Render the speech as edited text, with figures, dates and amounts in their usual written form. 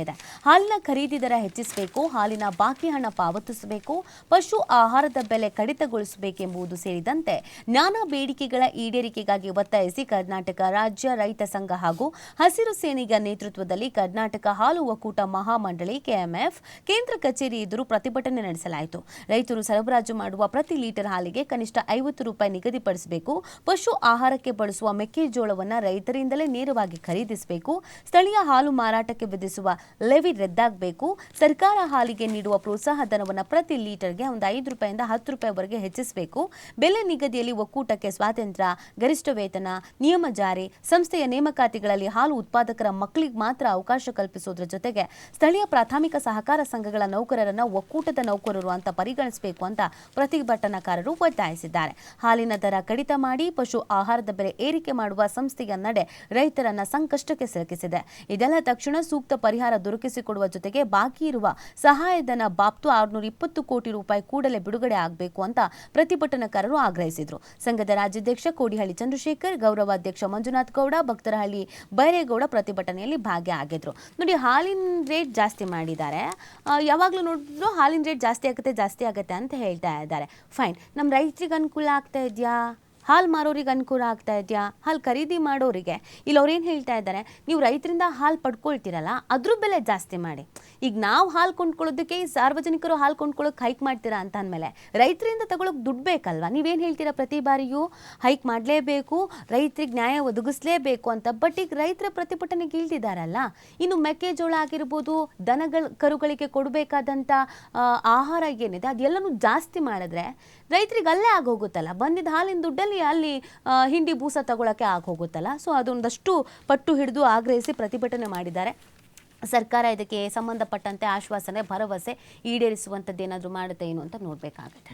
ಇದೆ. ಹಾಲಿನ ಖರೀದಿ ದರ ಹೆಚ್ಚಿಸಬೇಕು, ಹಾಲಿನ ಬಾಕಿ ಹಣ ಪಾವತಿಸಬೇಕು, ಪಶು ಆಹಾರದ ಬೆಲೆ ಕಡಿತಗೊಳಿಸಬೇಕೆಂಬುದು ಸೇರಿದಂತೆ ನಾನಾ ಬೇಡಿಕೆಗಳ ಈಡೇರಿಕೆಗಾಗಿ ಒತ್ತಾಯಿಸಿ ಕರ್ನಾಟಕ ರಾಜ್ಯ ರೈತ ಸಂಘ ಹಾಗೂ ಹಸಿರು ಸೇನೆಯ ನೇತೃತ್ವದಲ್ಲಿ ಕರ್ನಾಟಕ ಹಾಲು ಒಕ್ಕೂಟ ಮಹಾಮಂಡಳಿ ಕೆಎಂಎಫ್ ಕೇಂದ್ರ ಕಚೇರಿ ಎದುರು ಪ್ರತಿಭಟನೆ ನಡೆಸಲಾಯಿತು. ರೈತರು ಸರಬರಾಜು ಮಾಡುವ ಪ್ರತಿ ಲೀಟರ್ ಹಾಲಿಗೆ ಕನಿಷ್ಠ 50 ರೂಪಾಯಿ ನಿಗದಿಪಡಿಸಬೇಕು, ಪಶು ಆಹಾರಕ್ಕೆ ಬಳಸುವ ಮೆಕ್ಕೆಜೋಳವನ್ನು ರೈತರಿಂದಲೇ ನೇರವಾಗಿ ಖರೀದಿಸಬೇಕು, ಸ್ಥಳೀಯ ಹಾಲು ಮಾರಾಟಕ್ಕೆ ವಿಧಿಸುವ ಲೆವಿ ರದ್ದಾಗಬೇಕು, ಸರ್ಕಾರ ಹಾಲಿಗೆ ನೀಡುವ ಪ್ರೋತ್ಸಾಹ ಧನವನ್ನು ಪ್ರತಿ ಲೀಟರ್ಗೆ ಒಂದು 5 ರೂಪಾಯಿಂದ 10 ರೂಪಾಯಿವರೆಗೆ ಹೆಚ್ಚಿಸಬೇಕು, ಬೆಲೆ ನಿಗದಿಯಲ್ಲಿ ಒಕ್ಕೂಟಕ್ಕೆ ಸ್ವಾತಂತ್ರ್ಯ, ಗರಿಷ್ಠ ವೇತನ, ನಿಯಮ ಜಾರಿ, ಸಂಸ್ಥೆಯ ನೇಮಕಾತಿಗಳಲ್ಲಿ ಹಾಲು ಉತ್ಪಾದಕರ ಮಕ್ಕಳಿಗೆ ಮಾತ್ರ ಅವಕಾಶ ಕಲ್ಪಿಸುವುದರ ಜೊತೆಗೆ ಸ್ಥಳೀಯ ಪ್ರಾಥಮಿಕ ಸಹಕಾರ ಸಂಘಗಳ ನೌಕರರನ್ನು ಒಕ್ಕೂಟದ ನೌಕರರು ಅಂತ ಪರಿಗಣಿಸಬೇಕು ಅಂತ ಪ್ರತಿಭಟನಾಕಾರರು ಒತ್ತಾಯಿಸಿದ್ದಾರೆ. ಹಾಲಿನ ದರ ಕಡಿತ ಮಾಡಿ ಪಶು ಆಹಾರದ ಬೆಲೆ ಏರಿಕೆ ಮಾಡುವ ಸಂಸ್ಥೆಯ ನಡೆ ರೈತರನ್ನ ಸಂಕಷ್ಟಕ್ಕೆ ಸಿಲುಕಿಸಿದೆ. ಇದೆಲ್ಲ ತಕ್ಷಣ ಸೂಕ್ತ ಪರಿಹಾರ ದೊರಕಿಸಿಕೊಡುವ ಜೊತೆಗೆ ಬಾಕಿ ಇರುವ ಸಹಾಯಧನ ಬಾಬ್ತು 620 ಕೋಟಿ ರೂಪಾಯಿ ಕೂಡಲೇ ಬಿಡುಗಡೆ ಆಗಬೇಕು ಅಂತ ಪ್ರತಿಭಟನಾಕಾರರು ಆಗ್ರಹಿಸಿದರು. ಸಂಘದ ರಾಜ್ಯಾಧ್ಯಕ್ಷ ಕೋಡಿಹಳ್ಳಿ ಚಂದ್ರಶೇಖರ್, ಗೌರವಾಧ್ಯಕ್ಷ ಮಂಜುನಾಥ್ ಗೌಡ, ಭಕ್ತರಹಳ್ಳಿ ಬೈರೇಗೌಡ ಪ್ರತಿಭಟನೆಯಲ್ಲಿ ಭಾಗಿಯಾಗಿದ್ರು. ನೋಡಿ, ಹಾಲಿನ ರೇಟ್ ಜಾಸ್ತಿ ಮಾಡಿದ್ದಾರೆ. ಯಾವಾಗಲೂ ನೋಡಿದ್ರು ಹಾಲಿನ ರೇಟ್ ಜಾಸ್ತಿ ಆಗುತ್ತೆ ಅಂತ ಹೇಳ್ತಾ ಇದ್ದಾರೆ. ಫೈನ್, ನಮ್ಮ ರೈತರಿಗೆ ಅನುಕೂಲ ಆಗ್ತಾ ಇದೆಯಾ? ಹಾಲು ಮಾರೋರಿಗೆ ಅನುಕೂಲ ಆಗ್ತಾ ಇದೆಯಾ? ಹಾಲು ಖರೀದಿ ಮಾಡೋರಿಗೆ ಇಲ್ಲಿ ಅವ್ರು ಏನು ಹೇಳ್ತಾ ಇದ್ದಾರೆ, ನೀವು ರೈತರಿಂದ ಹಾಲು ಪಡ್ಕೊಳ್ತೀರಲ್ಲ ಅದ್ರ ಬೆಲೆ ಜಾಸ್ತಿ ಮಾಡಿ. ಈಗ ನಾವು ಹಾಲು ಕೊಂಡ್ಕೊಳ್ಳೋದಕ್ಕೆ ಸಾರ್ವಜನಿಕರು ಹಾಲು ಕೊಂಡ್ಕೊಳ್ಳೋಕೆ ಹೈಕ್ ಮಾಡ್ತೀರಾ ಅಂತ ಅಂದಮೇಲೆ ರೈತರಿಂದ ತಗೊಳ್ಳೋಕೆ ದುಡ್ಡು ಬೇಕಲ್ವಾ? ನೀವೇನು ಹೇಳ್ತೀರಾ ಪ್ರತಿ ಬಾರಿಯೂ ಹೈಕ್ ಮಾಡಲೇಬೇಕು, ರೈತರಿಗೆ ನ್ಯಾಯ ಒದಗಿಸಲೇಬೇಕು ಅಂತ. ಬಟ್ ಈಗ ರೈತರ ಪ್ರತಿಭಟನೆಗೆ ಇಳ್ದಿದ್ದಾರಲ್ಲ, ಇನ್ನು ಮೆಕ್ಕೆಜೋಳ ಆಗಿರ್ಬೋದು, ಕರುಗಳಿಗೆ ಕೊಡಬೇಕಾದಂಥ ಆಹಾರ ಏನಿದೆ ಅದೆಲ್ಲನೂ ಜಾಸ್ತಿ ಮಾಡಿದ್ರೆ ರೈತರಿಗೆ ಅಲ್ಲೇ ಆಗೋಗುತ್ತಲ್ಲ, ಬಂದಿದ್ದ ಹಾಲಿನ ದುಡ್ಡಲ್ಲಿ ಅಲ್ಲಿ ಹಿಂಡಿ ಬೂಸ ತಗೊಳಕ್ಕೆ ಆಗೋಗುತ್ತಲ್ಲ. ಸೊ ಅದೊಂದಷ್ಟು ಪಟ್ಟು ಹಿಡಿದು ಆಗ್ರಹಿಸಿ ಪ್ರತಿಭಟನೆ ಮಾಡಿದ್ದಾರೆ. ಸರ್ಕಾರ ಇದಕ್ಕೆ ಸಂಬಂಧಪಟ್ಟಂತೆ ಆಶ್ವಾಸನೆ, ಭರವಸೆ ಈಡೇರಿಸುವಂಥದ್ದು ಏನಾದರೂ ಮಾಡುತ್ತೆ ಏನು ಅಂತ ನೋಡಬೇಕಾಗುತ್ತೆ.